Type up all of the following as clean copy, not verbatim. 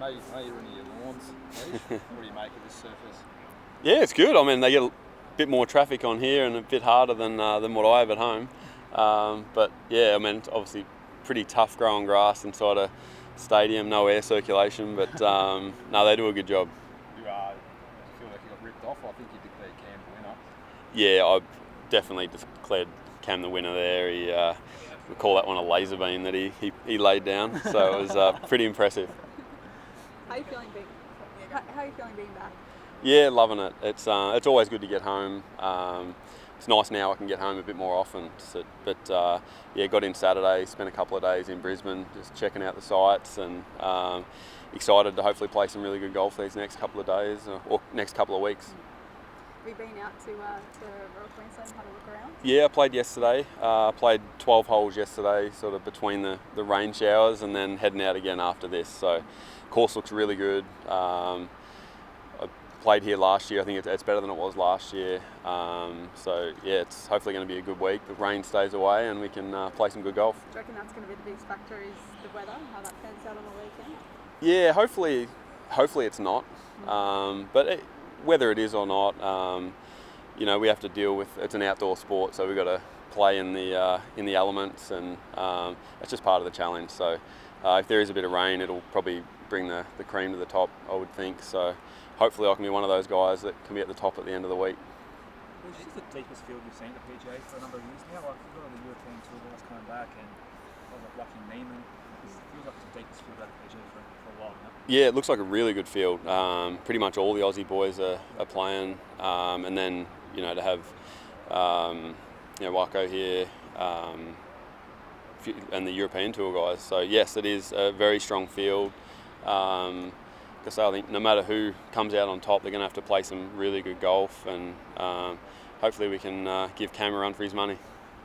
I know you're in your lawns. What do you make of this surface? Yeah, it's good. I mean, they get a bit more traffic on here and a bit harder than what I have at home. But yeah, I mean, it's obviously pretty tough growing grass inside a stadium, no air circulation, but no, they do a good job. You feel like you got ripped off. I think you declared Cam the winner. Yeah, I definitely declared Cam the winner there. We call that one a laser beam that he laid down, so it was pretty impressive. How are you feeling being back? Yeah, loving it. It's always good to get home. It's nice now I can get home a bit more often. But yeah, got in Saturday, spent a couple of days in Brisbane just checking out the sites, and excited to hopefully play some really good golf these next couple of days or next couple of weeks. Have you been out to Royal Queensland and had a look around? Yeah, I played yesterday. Played 12 holes yesterday, sort of between the rain showers, and then heading out again after this. So, course looks really good. I played here last year. I think it's better than it was last year. So yeah, it's hopefully going to be a good week. The rain stays away, and we can play some good golf. Do you reckon that's going to be the biggest factor? Is the weather, how that pans out on the weekend? Yeah, hopefully it's not. But whether it is or not, we have to deal with. It's an outdoor sport, so we've got to play in the elements, and it's just part of the challenge. So if there is a bit of rain, it'll probably bring the cream to the top, I would think. So hopefully I can be one of those guys that can be at the top at the end of the week. Well, this is the deepest field you've seen at the PGA for a number of years now. Like, you've got all the European Tour guys coming back, and like Lucky Neiman. It feels like it's the deepest field at the PGA for a while now. Yeah, it looks like a really good field. Pretty much all the Aussie boys are playing, and then to have Waco here, and the European Tour guys. So yes, it is a very strong field. Because I think no matter who comes out on top, they're going to have to play some really good golf, and hopefully we can give Cam a run for his money.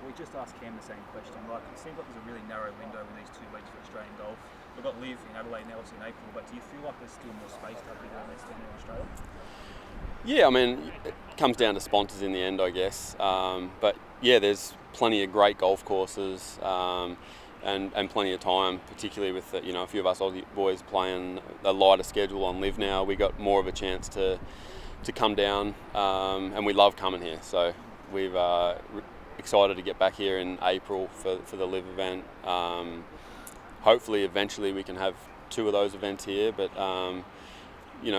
We just asked Cam the same question. Like, it seems like there's a really narrow window in these 2 weeks for Australian golf. We've got Live in Adelaide now, obviously in April, but do you feel like there's still more space to have bigger events down in Australia? Yeah, I mean, it comes down to sponsors in the end, I guess. But yeah, there's plenty of great golf courses. And plenty of time, particularly with a few of us Aussie boys playing a lighter schedule on Live now. We got more of a chance to come down, and we love coming here. So we've excited to get back here in April for the Live event. Hopefully, eventually we can have 2 of those events here, but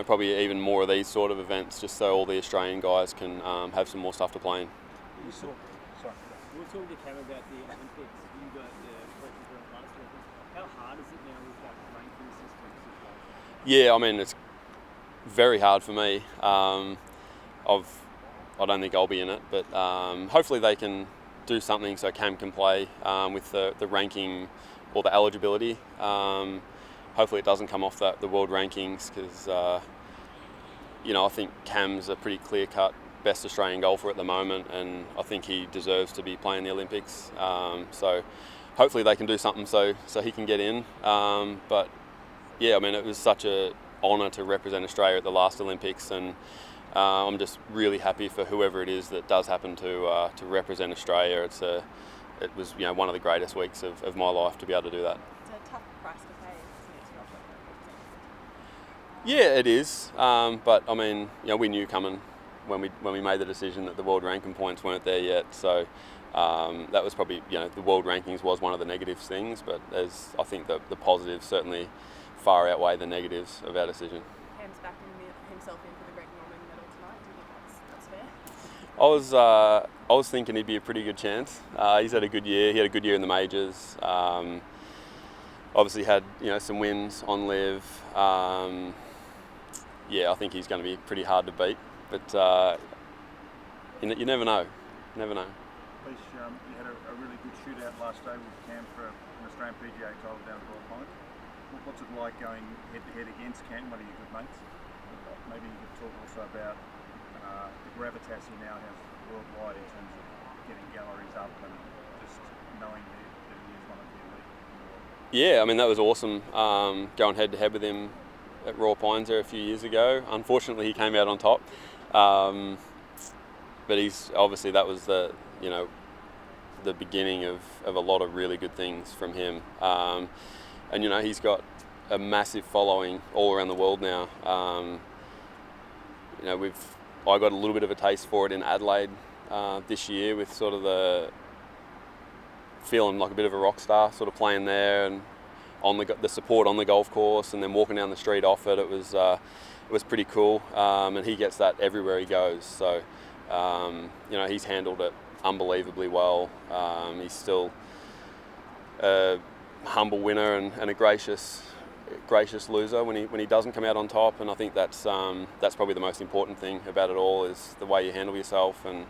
probably even more of these sort of events, just so all the Australian guys can have some more stuff to play in. We were talking to Cam about the Olympics. You got how hard is it now with that ranking system? Yeah, I mean, it's very hard for me. I don't think I'll be in it, but hopefully they can do something so Cam can play with the ranking or the eligibility. Hopefully it doesn't come off the world rankings, because I think Cam's a pretty clear-cut best Australian golfer at the moment, and I think he deserves to be playing the Olympics. So hopefully they can do something so he can get in. But yeah, I mean, it was such an honour to represent Australia at the last Olympics, and I'm just really happy for whoever it is that does happen to represent Australia. It was one of the greatest weeks of my life to be able to do that. It's a tough price to pay, isn't it? Yeah, it is. But I mean, we knew coming when we made the decision that the world ranking points weren't there yet. So that was probably, the world rankings was one of the negative things, but I think the positives certainly far outweigh the negatives of our decision. Cam's back himself in for the Greg Norman medal tonight. Do you think that's fair? I was thinking he'd be a pretty good chance. He's had a good year. He had a good year in the majors. Obviously had some wins on Live. Yeah, I think he's going to be pretty hard to beat. But you never know. Never know. Leish, you had a really good shootout last day with Cam for an Australian PGA title down at Royal Pine. What's it like going head-to-head against Cam, one of your good mates? Maybe you could talk also about the gravitas he now has worldwide in terms of getting galleries up and just knowing that he is one of the elite in the world. Yeah, I mean, that was awesome, going head-to-head with him at Royal Pines there a few years ago. Unfortunately, he came out on top. But obviously that was the beginning of a lot of really good things from him. And he's got a massive following all around the world now. You know, I got a little bit of a taste for it in Adelaide this year, with sort of the feeling like a bit of a rock star, sort of playing there, and on the support on the golf course, and then walking down the street off it. It was pretty cool, and he gets that everywhere he goes. So you know, he's handled it unbelievably well. He's still a humble winner and a gracious loser when he doesn't come out on top, and I think that's probably the most important thing about it all, is the way you handle yourself, and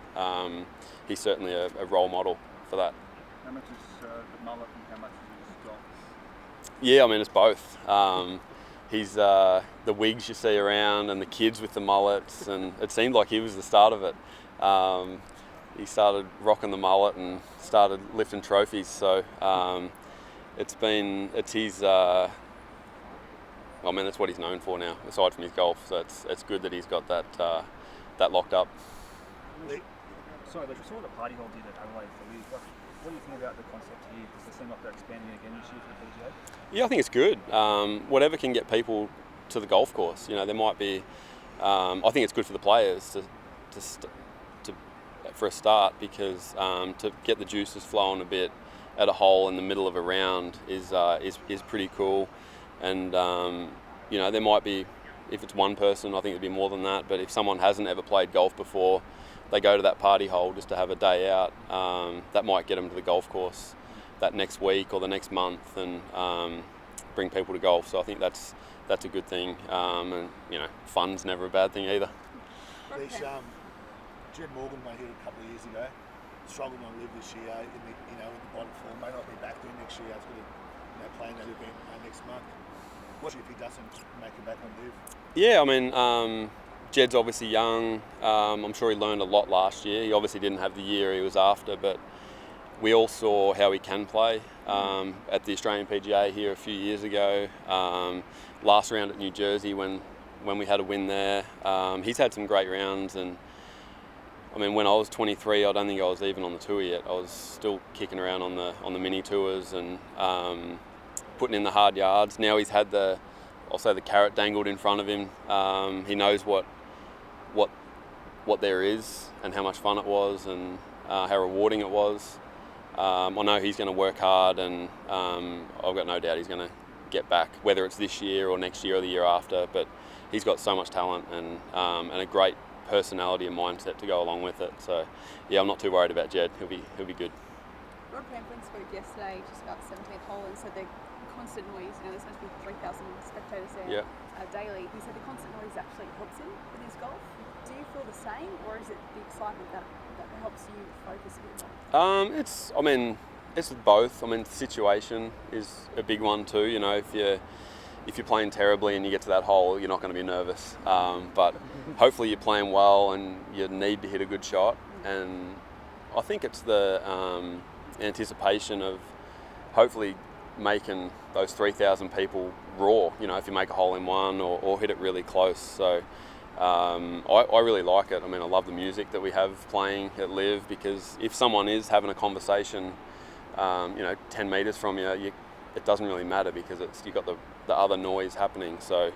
he's certainly a role model for that. How much is the mullet and how much is his golf? Yeah, I mean, it's both. He's the wigs you see around and the kids with the mullets, and it seemed like he was the start of it. He started rocking the mullet and started lifting trophies, so it's his I mean, that's what he's known for now, aside from his golf. So it's good that he's got that locked up. Sorry, but you saw what the party hole did at Adelaide for you. What do you think about the concept here? Does it seem like they're expanding it again this year for the PGA? Yeah, I think it's good. Whatever can get people to the golf course. You know, there might be. I think it's good for the players for a start, because to get the juices flowing a bit at a hole in the middle of a round is pretty cool. And you know, there might be, if it's one person, I think it'd be more than that. But if someone hasn't ever played golf before, they go to that party hole just to have a day out. That might get them to the golf course that next week or the next month, and bring people to golf. So I think that's a good thing. And you know, fun's never a bad thing either. Jed Morgan made it a couple of years ago. Struggled on live this year in the bottom form. May not be back there next year. He's going to play in that event next month. What if he doesn't make it back on live? Yeah, I mean, Jed's obviously young. I'm sure he learned a lot last year. He obviously didn't have the year he was after, but we all saw how he can play at the Australian PGA here a few years ago. Last round at New Jersey when we had a win there. He's had some great rounds, and I mean, when I was 23, I don't think I was even on the tour yet. I was still kicking around on the mini tours and putting in the hard yards. Now he's had the carrot dangled in front of him. He knows what there is and how much fun it was, and how rewarding it was. I know he's going to work hard, and I've got no doubt he's going to get back, whether it's this year or next year or the year after. But he's got so much talent and a great personality and mindset to go along with it. So yeah, I'm not too worried about Jed. He'll be good. Rod Pamplin spoke yesterday just about the 17th hole and said the constant noise, you know, there's supposed to be 3,000 spectators there daily. He said the constant noise actually helps him with his golf. Do you feel the same, or is it the excitement that helps you focus a bit more? It's both. I mean, the situation is a big one too. You know, if you're playing terribly and you get to that hole, you're not going to be nervous. But hopefully you're playing well and you need to hit a good shot. And I think it's the anticipation of hopefully making those 3,000 people roar. You know, if you make a hole in one or hit it really close. So I really like it. I mean, I love the music that we have playing at Live, because if someone is having a conversation, 10 metres from you, it doesn't really matter, because you've got the other noise happening. So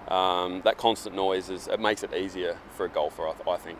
that constant noise it makes it easier for a golfer, I think.